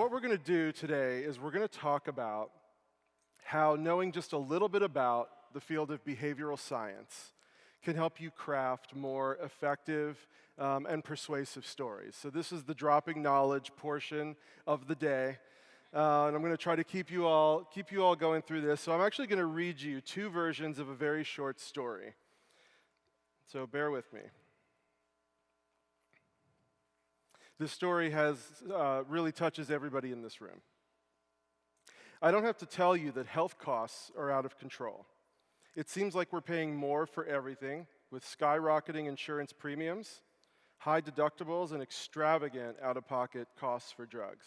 what we're going to do today is we're going to talk about how knowing just a little bit about the field of behavioral science can help you craft more effective and persuasive stories. So this is the dropping knowledge portion of the day. And I'm going to try to keep you all going through this. So I'm actually going to read you two versions of a very short story. So bear with me. This story really touches everybody in this room. I don't have to tell you that health costs are out of control. It seems like we're paying more for everything, with skyrocketing insurance premiums, high deductibles, and extravagant out-of-pocket costs for drugs.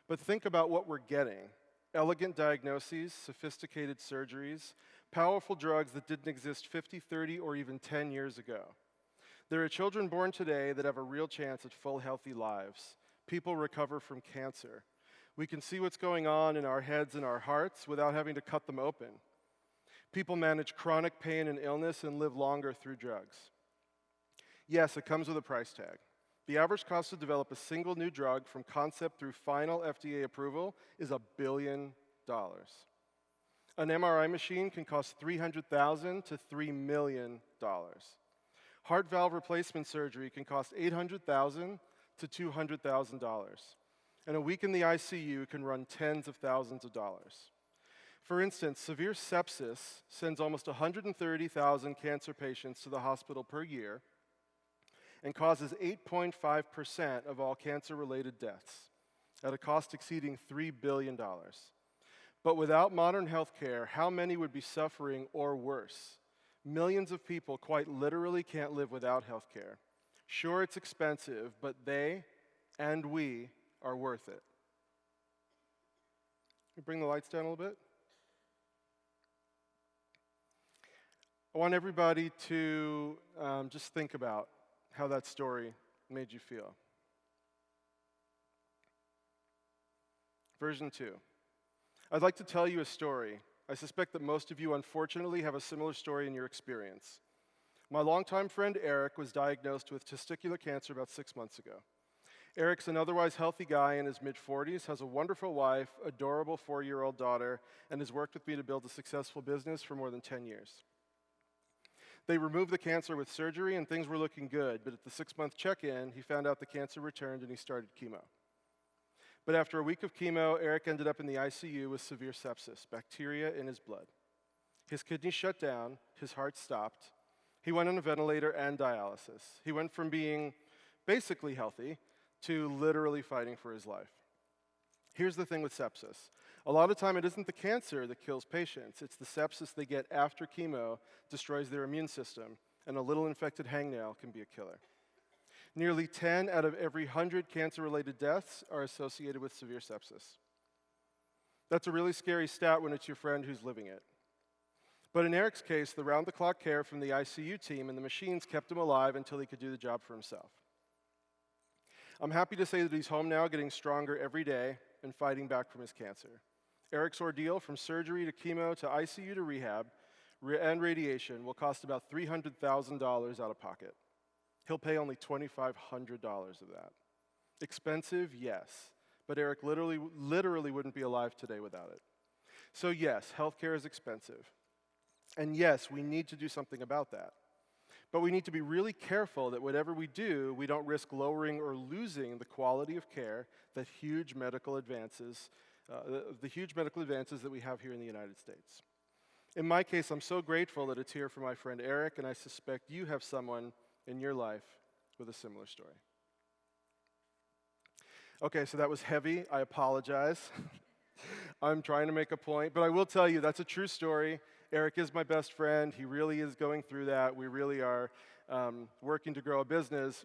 But think about what we're getting: elegant diagnoses, sophisticated surgeries, powerful drugs that didn't exist 50, 30, or even 10 years ago. There are children born today that have a real chance at full, healthy lives. People recover from cancer. We can see what's going on in our heads and our hearts without having to cut them open. People manage chronic pain and illness and live longer through drugs. Yes, it comes with a price tag. The average cost to develop a single new drug from concept through final FDA approval is $1 billion. An MRI machine can cost $300,000 to $3 million. Heart valve replacement surgery can cost $800,000 to $200,000. And a week in the ICU can run tens of thousands of dollars. For instance, severe sepsis sends almost 130,000 cancer patients to the hospital per year and causes 8.5% of all cancer-related deaths, at a cost exceeding $3 billion. But without modern health care, how many would be suffering or worse? Millions of people quite literally can't live without health care. Sure, it's expensive, but they and we are worth it. Can you bring the lights down a little bit? I want everybody to just think about how that story made you feel. Version 2. I'd like to tell you a story. I suspect that most of you, unfortunately, have a similar story in your experience. My longtime friend Eric was diagnosed with testicular cancer about 6 months ago. Eric's an otherwise healthy guy in his mid-40s, has a wonderful wife, adorable 4-year-old daughter, and has worked with me to build a successful business for more than 10 years. They removed the cancer with surgery, and things were looking good, but at the 6-month check-in, he found out the cancer returned and he started chemo. But after a week of chemo, Eric ended up in the ICU with severe sepsis, bacteria in his blood. His kidneys shut down, his heart stopped. He went on a ventilator and dialysis. He went from being basically healthy to literally fighting for his life. Here's the thing with sepsis. A lot of time it isn't the cancer that kills patients, it's the sepsis they get after chemo destroys their immune system, and a little infected hangnail can be a killer. Nearly 10 out of every 100 cancer-related deaths are associated with severe sepsis. That's a really scary stat when it's your friend who's living it. But in Eric's case, the round-the-clock care from the ICU team and the machines kept him alive until he could do the job for himself. I'm happy to say that he's home now, getting stronger every day and fighting back from his cancer. Eric's ordeal, from surgery to chemo to ICU to rehab and radiation, will cost about $300,000 out of pocket. He'll pay only $2,500 of that. Expensive, yes, but Eric literally wouldn't be alive today without it. So yes, healthcare is expensive. And yes, we need to do something about that. But we need to be really careful that whatever we do, we don't risk lowering or losing the quality of care that the huge medical advances that we have here in the United States. In my case, I'm so grateful that it's here for my friend Eric, and I suspect you have someone in your life with a similar story. Okay, so that was heavy. I apologize. I'm trying to make a point, but I will tell you that's a true story. Eric is my best friend. He really is going through that. We really are working to grow a business.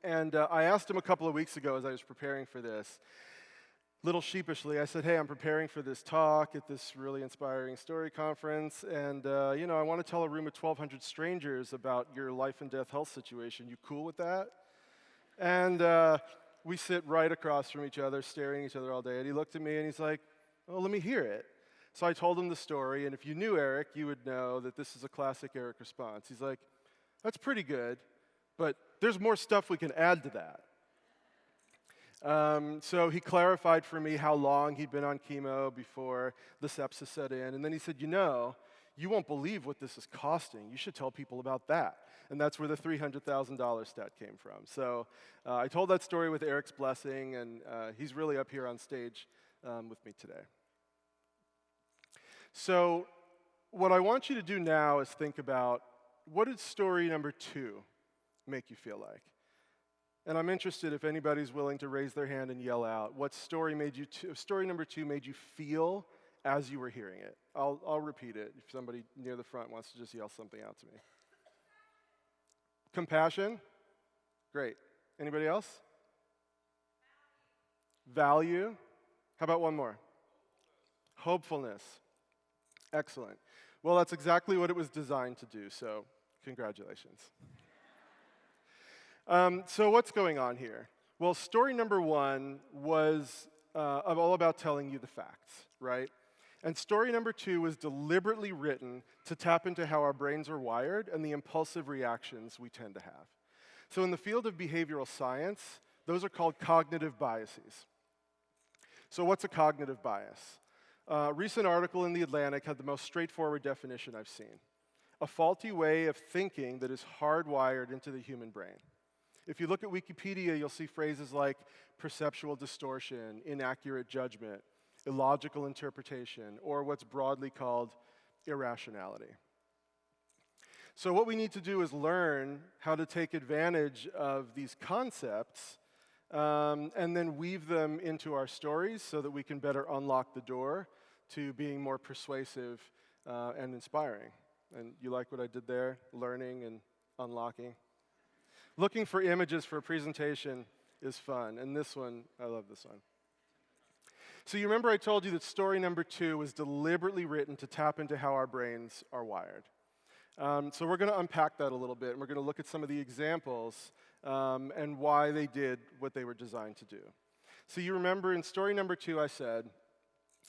And I asked him a couple of weeks ago as I was preparing for this, little sheepishly, I said, hey, I'm preparing for this talk at this really inspiring story conference, and I want to tell a room of 1,200 strangers about your life and death health situation. You cool with that? And we sit right across from each other, staring at each other all day, and he looked at me and he's like, oh, let me hear it. So I told him the story, and if you knew Eric, you would know that this is a classic Eric response. He's like, that's pretty good, but there's more stuff we can add to that. So he clarified for me how long he'd been on chemo before the sepsis set in. And then he said, you won't believe what this is costing. You should tell people about that. And that's where the $300,000 stat came from. So I told that story with Eric's blessing, and he's really up here on stage with me today. So what I want you to do now is think about, what did story number 2 make you feel like? And I'm interested if anybody's willing to raise their hand and yell out what story number 2 made you feel as you were hearing it. I'll repeat it if somebody near the front wants to just yell something out to me. Compassion? Great. Anybody else? Value? How about one more? Hopefulness. Excellent. Well, that's exactly what it was designed to do, so congratulations. So what's going on here? Well, story number 1 was all about telling you the facts, right? And story number 2 was deliberately written to tap into how our brains are wired and the impulsive reactions we tend to have. So in the field of behavioral science, those are called cognitive biases. So what's a cognitive bias? A recent article in The Atlantic had the most straightforward definition I've seen: a faulty way of thinking that is hardwired into the human brain. If you look at Wikipedia, you'll see phrases like perceptual distortion, inaccurate judgment, illogical interpretation, or what's broadly called irrationality. So what we need to do is learn how to take advantage of these concepts and then weave them into our stories so that we can better unlock the door to being more persuasive and inspiring. And you like what I did there? Learning and unlocking. Looking for images for a presentation is fun, and this one, I love this one. So you remember I told you that story number 2 was deliberately written to tap into how our brains are wired. So we're going to unpack that a little bit, and we're going to look at some of the examples and why they did what they were designed to do. So you remember in story number 2 I said,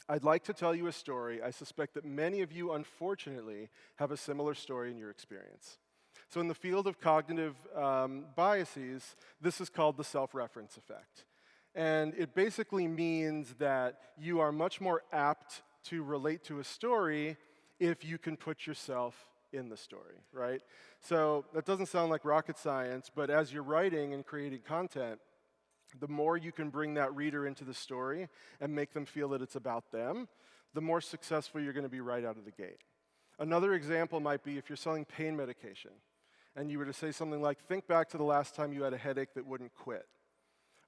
I'd like to tell you a story. I suspect that many of you, unfortunately, have a similar story in your experience. So in the field of cognitive biases, this is called the self-reference effect. And it basically means that you are much more apt to relate to a story if you can put yourself in the story, right? So that doesn't sound like rocket science, but as you're writing and creating content, the more you can bring that reader into the story and make them feel that it's about them, the more successful you're going to be right out of the gate. Another example might be if you're selling pain medication, and you were to say something like, think back to the last time you had a headache that wouldn't quit.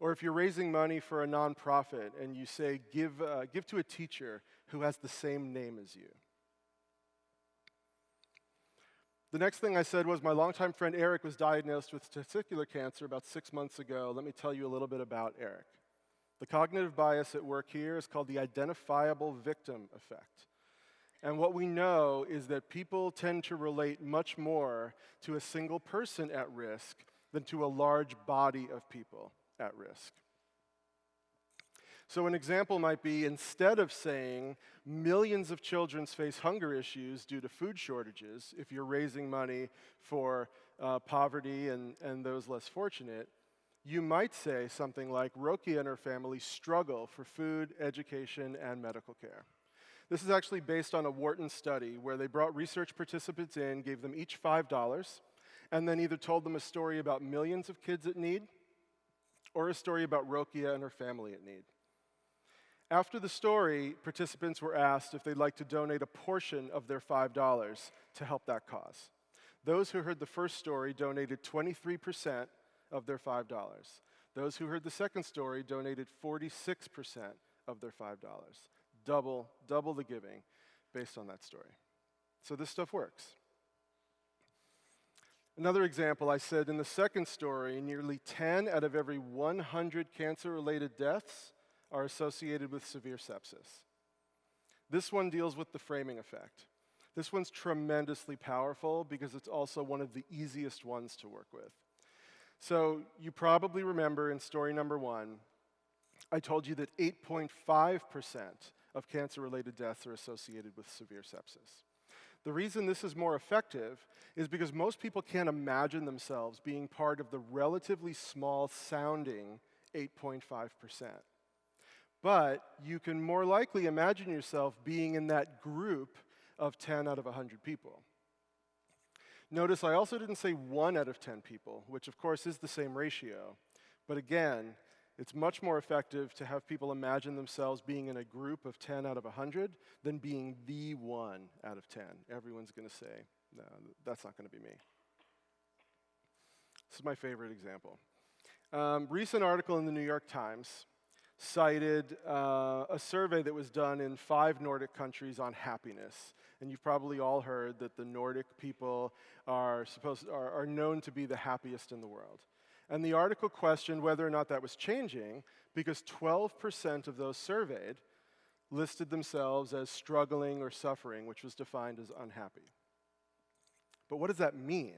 Or if you're raising money for a nonprofit and you say, give to a teacher who has the same name as you. The next thing I said was my longtime friend Eric was diagnosed with testicular cancer about 6 months ago. Let me tell you a little bit about Eric. The cognitive bias at work here is called the identifiable victim effect. And what we know is that people tend to relate much more to a single person at risk than to a large body of people at risk. So an example might be, instead of saying millions of children face hunger issues due to food shortages, if you're raising money for poverty and those less fortunate, you might say something like, Rokia and her family struggle for food, education, and medical care. This is actually based on a Wharton study where they brought research participants in, gave them each $5, and then either told them a story about millions of kids at need or a story about Rokia and her family at need. After the story, participants were asked if they'd like to donate a portion of their $5 to help that cause. Those who heard the first story donated 23% of their $5. Those who heard the second story donated 46% of their $5. Double the giving based on that story. So this stuff works. Another example, I said in the second story, nearly 10 out of every 100 cancer-related deaths are associated with severe sepsis. This one deals with the framing effect. This one's tremendously powerful because it's also one of the easiest ones to work with. So you probably remember in story number 1, I told you that 8.5% of cancer-related deaths are associated with severe sepsis. The reason this is more effective is because most people can't imagine themselves being part of the relatively small-sounding 8.5%. But you can more likely imagine yourself being in that group of 10 out of 100 people. Notice I also didn't say 1 out of 10 people, which of course is the same ratio. But again, it's much more effective to have people imagine themselves being in a group of 10 out of 100 than being the 1 out of 10. Everyone's going to say, no, that's not going to be me. This is my favorite example. Recent article in the New York Times cited a survey that was done in 5 Nordic countries on happiness. And you've probably all heard that the Nordic people are known to be the happiest in the world. And the article questioned whether or not that was changing because 12% of those surveyed listed themselves as struggling or suffering, which was defined as unhappy. But what does that mean?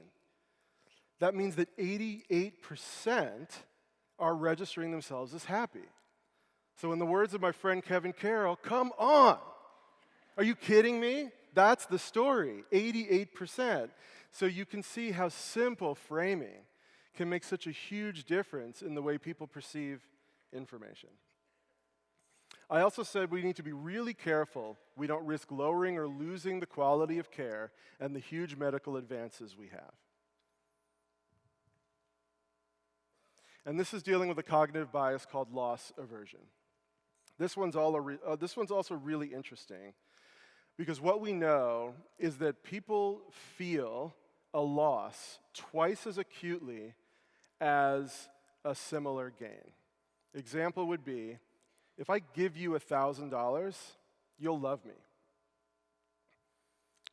That means that 88% are registering themselves as happy. So in the words of my friend Kevin Carroll, come on! Are you kidding me? That's the story, 88%. So you can see how simple framing can make such a huge difference in the way people perceive information. I also said we need to be really careful we don't risk lowering or losing the quality of care and the huge medical advances we have. And this is dealing with a cognitive bias called loss aversion. This one's also really interesting because what we know is that people feel a loss twice as acutely as a similar gain. Example would be, if I give you $1,000, you'll love me.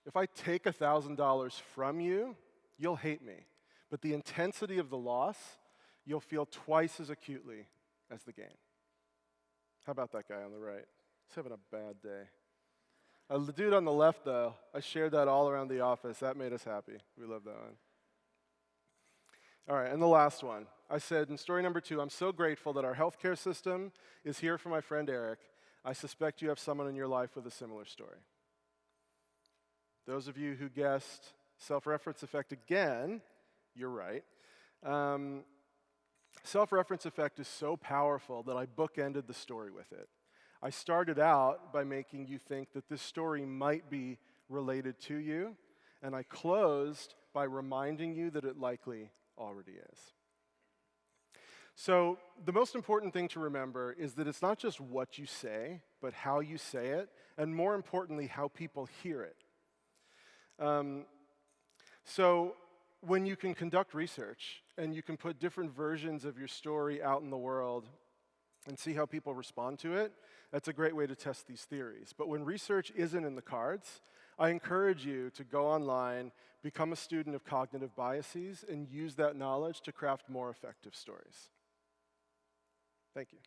If I take $1,000 from you, you'll hate me. But the intensity of the loss, you'll feel twice as acutely as the gain. How about that guy on the right? He's having a bad day. The dude on the left, though, I shared that all around the office. That made us happy. We love that one. All right, and the last one. I said in story number 2, I'm so grateful that our healthcare system is here for my friend Eric. I suspect you have someone in your life with a similar story. Those of you who guessed self-reference effect again, you're right. Self-reference effect is so powerful that I bookended the story with it. I started out by making you think that this story might be related to you, and I closed by reminding you that it likely already is. So the most important thing to remember is that it's not just what you say, but how you say it, and more importantly, how people hear it. So when you can conduct research and you can put different versions of your story out in the world and see how people respond to it, that's a great way to test these theories. But when research isn't in the cards, I encourage you to go online, become a student of cognitive biases, and use that knowledge to craft more effective stories. Thank you.